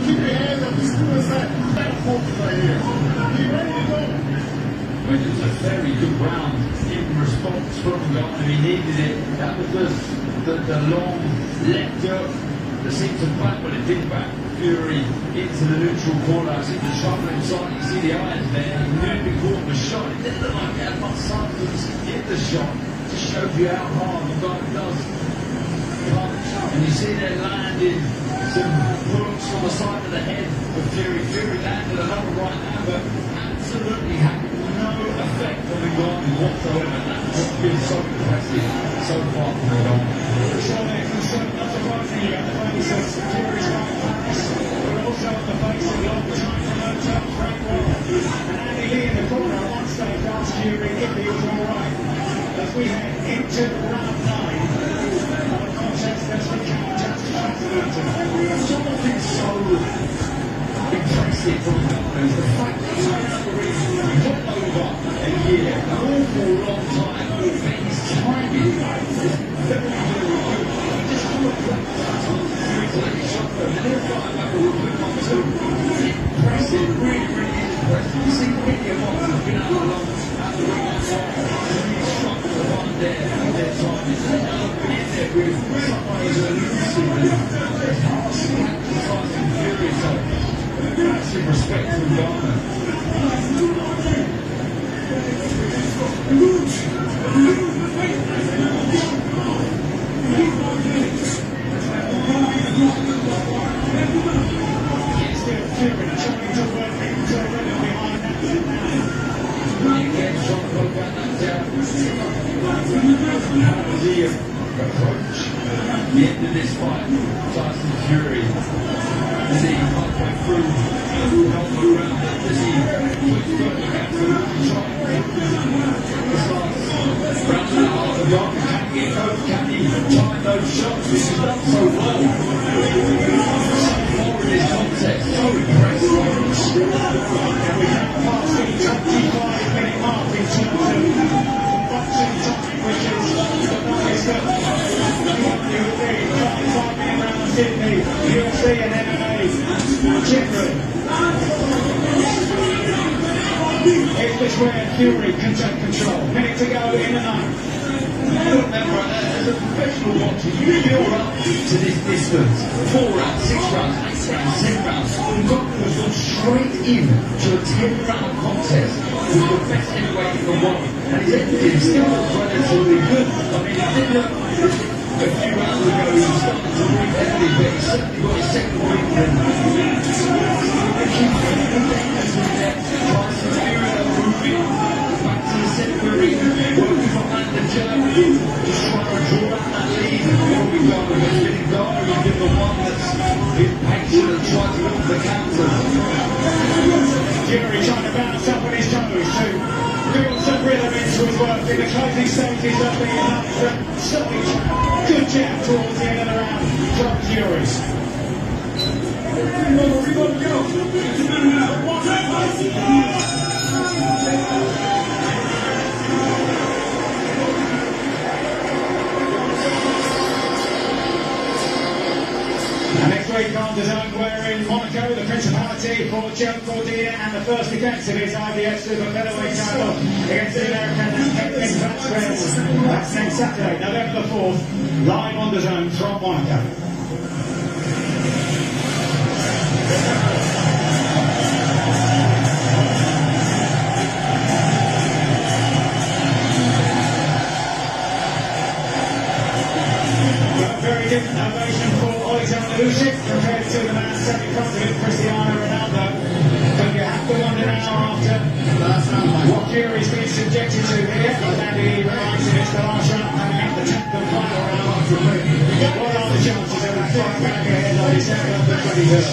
keep your hands up as soon as that focus right here. You ready to go? Which is a very good round in response from Ngannou. He needed it. That was the long left hook that seemed to back, but it did back Fury into the neutral corner. I see the trouble inside. You see the eyes there. He knew before the shot. It didn't look like he had much time to get the shot. Just shows you how hard Ngannou does punch. And you see there landing some hooks on the side of the head for Fury. Fury landed another right now, but absolutely had no effect on Ngannou whatsoever. That's been so impressive so far from Ngannou. Sean Nicholson, not surprisingly, at the face of Fury's right face, but also at the face of long time promoter Frank Warren. And Andy Lee in the corner at one stage asked Fury if he was alright. As we head into round 9 of a contest that's become just fascinating. Something so impressive from Ngannou is the fact that he's been over a year, an awful long time, but his timing is very, very good. He just couldn't play sometimes Fury to let his shot go, and then fight back with a quick 1-2. Impressive, really, really impressive. You see many of us have been out along at the ring outside, and really struggled to find their timing. And now they've been in there with someone who's elusive and there's hard to sacrifice in Fury, so massive respect to Ngannou. Approach the end of this fight, Tyson Fury. Is he halfway through? Help around it. Does he push further back to try this last round and a half of Ngannou? Can he get those? Can he time those shots? Which he's done so well. So far in this contest, so impressive. And we have passed the 25-minute mark in terms of boxing time, which is the longest that you would be. 5-minute round Sydney, UFC and MMA, Chipre. Is this where Fury can take control? Minute to go in the night. Remember, as a professional watcher, you build up to this distance. 4 rounds, 6 rounds, 8 rounds, 10 rounds. Ngannou has gone straight in to a 10-round contest with the best heavyweight in the world. And his ending still looks relatively good. I mean, he did look a few rounds ago, he was starting to breathe heavily, but he's certainly got his second win. And he keeps getting dangerous in there. Tyson Fury moving back to the centre ring, working behind the jab. Just trying to draw out that lead. Here we go. It's been Ngannou who's been the one that's been patient and tried to look for the counters. Fury trying to bounce up on his toes to build some rhythm into his work in the closing stages of the stoppage. Good jab towards the end of the round from Fury. And next week on DAZN, we're in Monaco, the Principality for Joe Cordina, and the first defence of his IBF Super Featherweight title against the American Kevin Vasquez. That's next Saturday, November the 4th, live on DAZN from Monaco. Very different ovation for Alexander Usyk compared to the man semi-confident Cristiano Ronaldo. But you have to wonder now after what Fury's been subjected to here. As Andy reminds you, it's the last round coming up, the 10th and final round. What are the chances of a fight back ahead on December the 23rd?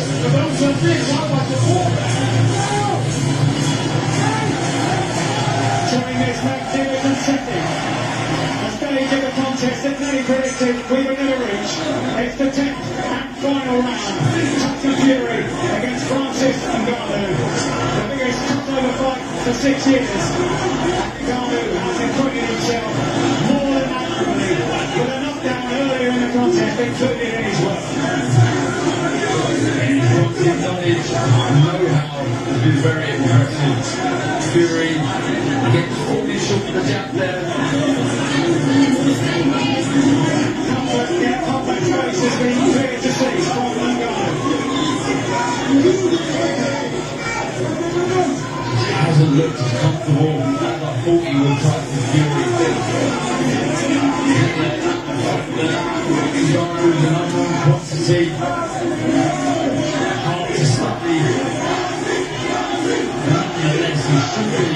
Showing this magnificent setting. Stage of the contest that many predicted we would never reach. It's the 10th and final round. Tyson Fury against Francis Ngannou. The biggest crossover fight for 6 years. Ngannou has included himself more than admirably with a knockdown earlier in the contest included in his work. knowledge, know-how has been very impressive. Fury gets fully short of the jab there. Combat space has been clear to see from Ngannou. Hasn't looked as comfortable as I thought he would type with Fury. Ngannou's an unknown quantity. Hard to study. Nonetheless, he should be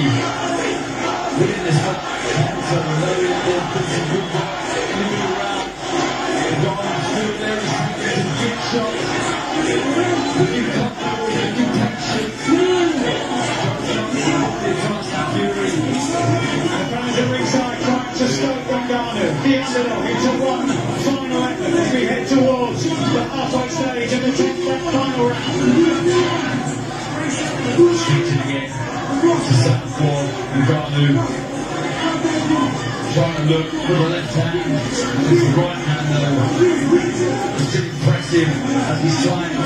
winning this fight. Counter, knowing there's been some good work in the middle round. Ngannou's still there, he's taking some good shots. Looking comfortable, looking patient. The fans at ringside trying to stoke Ngannou, the underdog, into one final effort as we head towards the halfway stage of the 10th final round. Switching again to southpaw. Ngannou trying to look for the left hand. It's the right hand though. It's still impressive as he's trying to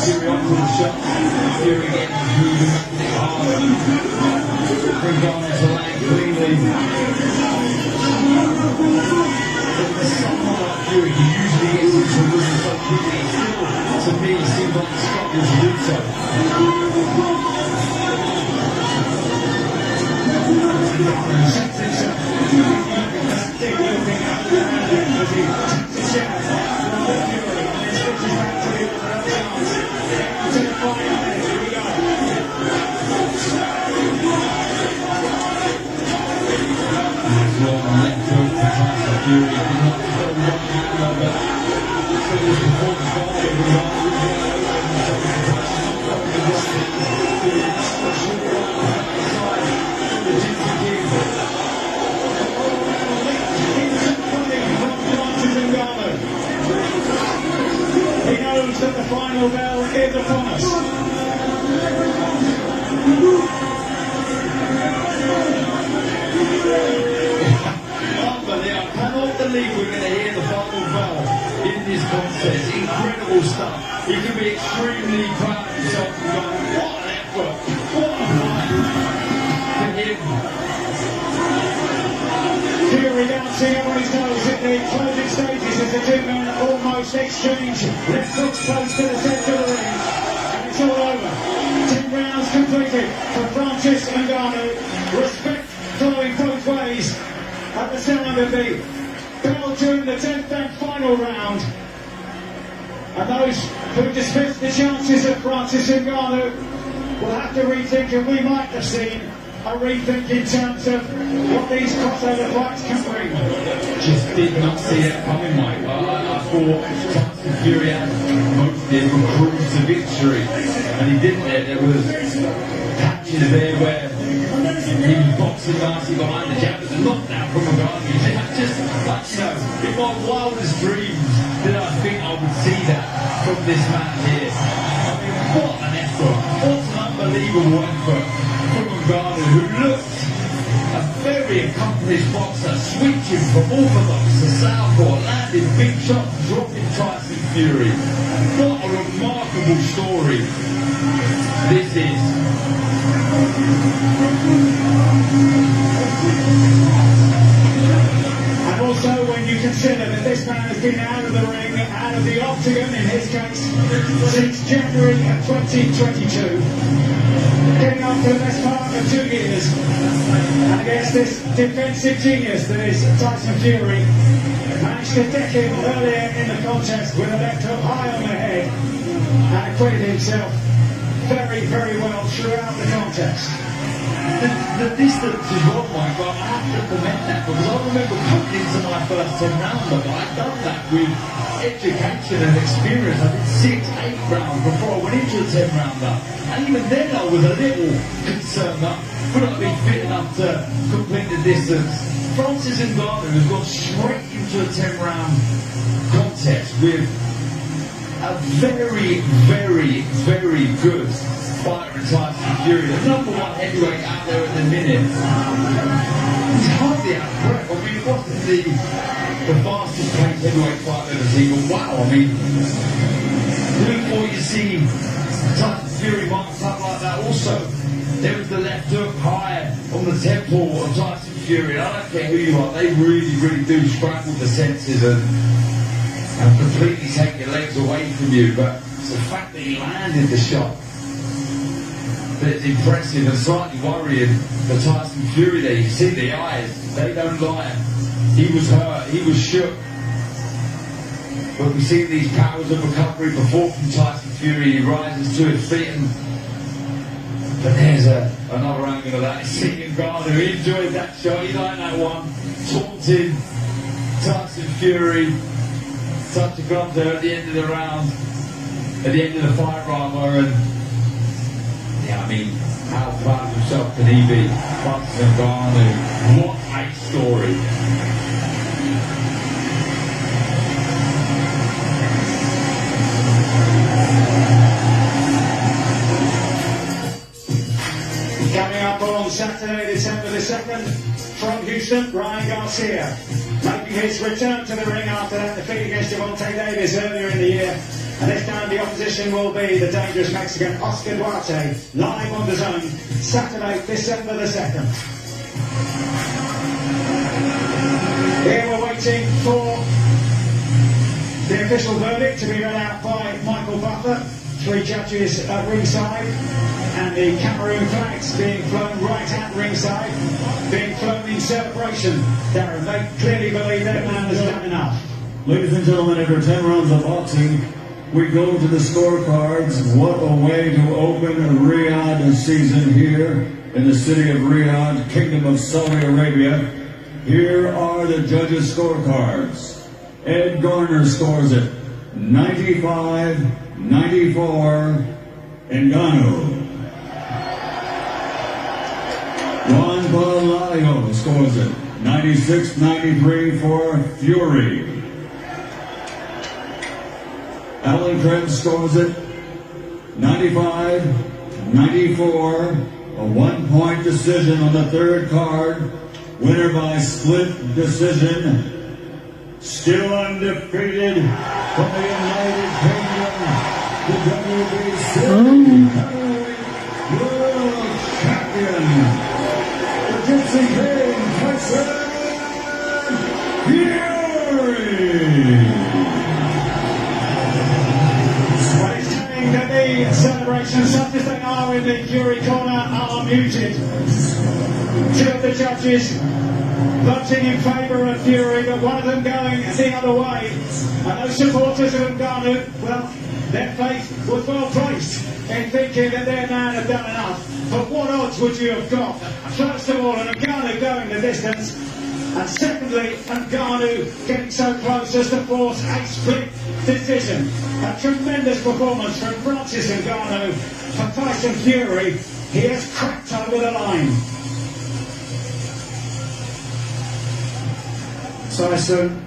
Fury off with the shot. Fury again moving hard. Bring Ngannou to land cleanly. There's someone like Fury who usually gets into a rhythm so quickly. Still, to me, seems like he's struggling to do so. He knows that the final bell is upon us. I cannot believe we're going to hear the final bell in this contest. Incredible stuff. He can be extremely proud of himself and going, what an effort, what a fight for him. Fury dancing on his nose in the closing stages as the two men almost exchange. Left hooks close to the centre of the ring. And it's all over. 10 rounds completed for Francis Ngannou. Respect flowing both ways at the sound of the bell during the 10th and final round. And those who dismiss the chances of Francis Ngannou will have to rethink, and we might have seen a rethink in terms of what these crossover fights can bring. Just did not see it coming, Mike. I thought Tyson Fury had most did would cruise to victory, and he didn't there. There was patches there where he was boxing nicely behind the jab. There's a knockdown from Ngannou. Just, in my wildest dreams did I think I would see that from this man here. I mean, what an effort. What an unbelievable effort from Ngannou, who looked a very accomplished boxer, switching from orthodox to southpaw, landing big shots, dropping Tyson Fury. What a remarkable story this is. And also when you consider that this man has been out of the ring, out of the octagon in his case, since January of 2022, getting up to the best part of 2 years, and against this defensive genius that is Tyson Fury, managed to deck him earlier in the contest with a left hook high on the head, and acquitted himself very, very well throughout the contest. The distance is wrong, Mike, but I have to commend that because I remember coming into my first 10 rounder, but I'd done that with education and experience. I did 6, 8 rounds before I went into a 10 rounder, and even then I was a little concerned that would I be fit enough to complete the distance. Francis Ngannou has gone straight into a 10 round contest with a very, very, very good fighter in Tyson Fury, the #1 heavyweight out there at the minute. He's hardly out of breath. I mean, it wasn't the fastest paced heavyweight fight I've ever seen, but wow, I mean, who thought you'd see Tyson Fury might have something like that also. There was the left hook high on the temple of Tyson Fury. I don't care who you are, they really, really do scramble the senses and completely take your legs away from you. But it's the fact that he landed the shot that's impressive and slightly worrying for Tyson Fury there. You see the eyes, they don't lie. He was hurt, he was shook. But we see these powers of recovery before from Tyson Fury. He rises to his feet but there's another angle of that. See Ngannou, he enjoyed that shot, he liked that one. Taunting Tyson Fury. Such a grunter at the end of the round, at the end of the fight rather, and yeah, I mean, how proud of himself can he be? Francis Ngannou, what a story. Coming up on Saturday, December the 2nd, from Houston, Ryan Garcia, making his return to the ring after that defeat against Gervonta Davis earlier in the year. And this time the opposition will be the dangerous Mexican Oscar Duarte, live on the zone, Saturday, December the 2nd. Here we're waiting for the official verdict to be read out by Michael Butler, 3 judges at ringside, and the Cameroon flags being flown right at ringside, being flown in celebration. Darren, they clearly believe that man has done enough. Ladies and gentlemen, after 10 rounds of boxing, we go to the scorecards. What a way to open Riyadh season here in the city of Riyadh, Kingdom of Saudi Arabia. Here are the judges' scorecards. Ed Garner scores it 95-94, Ngannou. Juan Palacio scores it 96-93 for Fury. Alan Krebs scores it 95-94, a one-point decision on the third card. Winner by split decision. Still undefeated from the United Kingdom, the WBC World Champion, the Gypsy King, Tyson Fury. That the celebrations, such as they are in the Fury corner, are muted. 2 of the judges voting in favour of Fury, but one of them going the other way. And those supporters of Ngannou, well, their faith was well placed in thinking that their man had done enough. But what odds would you have got? First of all, Ngannou going the distance, and secondly, Ngannou getting so close as to force a split decision. A tremendous performance from Francis Ngannou for Tyson Fury. He has cracked over the line. Tyson,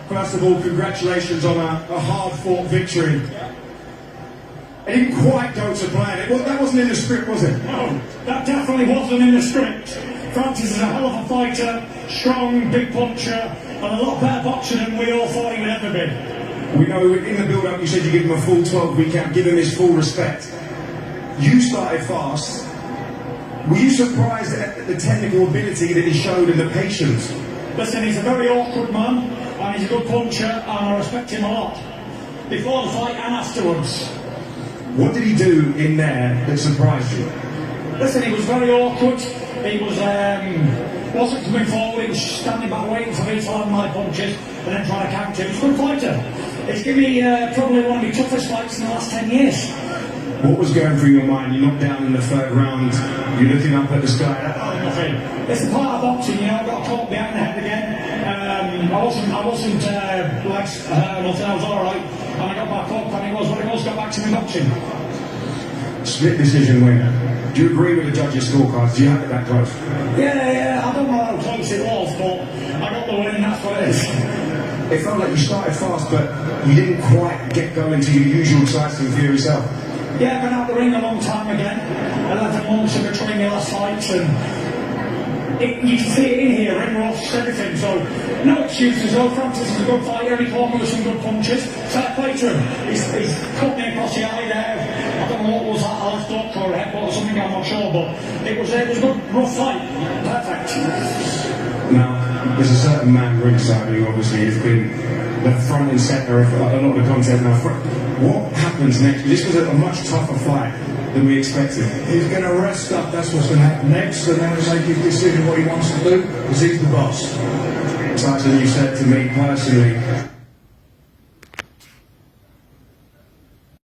first of all, congratulations on a hard-fought victory. It didn't quite go to plan. That wasn't in the script, was it? No, that definitely wasn't in the script. Francis is a hell of a fighter, strong, big puncher, and a lot better boxer than we all thought he would ever be. We know in the build-up you said you give him a full 12-week camp, give him his full respect. You started fast. Were you surprised at the technical ability that he showed and the patience? Listen, he's a very awkward man, and he's a good puncher, and I respect him a lot. Before the fight and afterwards. What did he do in there that surprised you? Listen, he was very awkward. He was wasn't coming forward. He was standing back waiting for me to land my punches and then trying to counter him. He's a good fighter. It's given me probably one of the toughest fights in the last 10 years. What was going through your mind? You knocked down in the 3rd round. You're looking up at the sky. Nothing. It's a part of boxing, you know. I got caught behind the head again. I wasn't nothing. I was all right, and I got back up, and it was what it was. Got back to me boxing. Split decision winner. Do you agree with the judges' scorecards? Do you have it that close? Yeah. I don't know how close it was, but I got the win. That's what it is. It felt like you started fast, but you didn't quite get going to your usual Tyson Fury self. Yeah, I've been out the ring a long time again. 11 months in between my last fights, and you can see it in here, ring rust, everything. So, no excuses though. Francis is a good fighter, he caught me with some good punches. Fair play to him. He's cut me across the eye there. I don't know what shot or a headbutt or something, I'm not sure, but it was a good rough fight. Perfect. Now, there's a certain man ringside who obviously has been the front and centre of a lot of the content now. What happens next? This was a much tougher fight than we expected. He's going to rest up, that's what's going to happen next, and then make his decision what he wants to do, because he's the boss. Tyson, you said to me personally,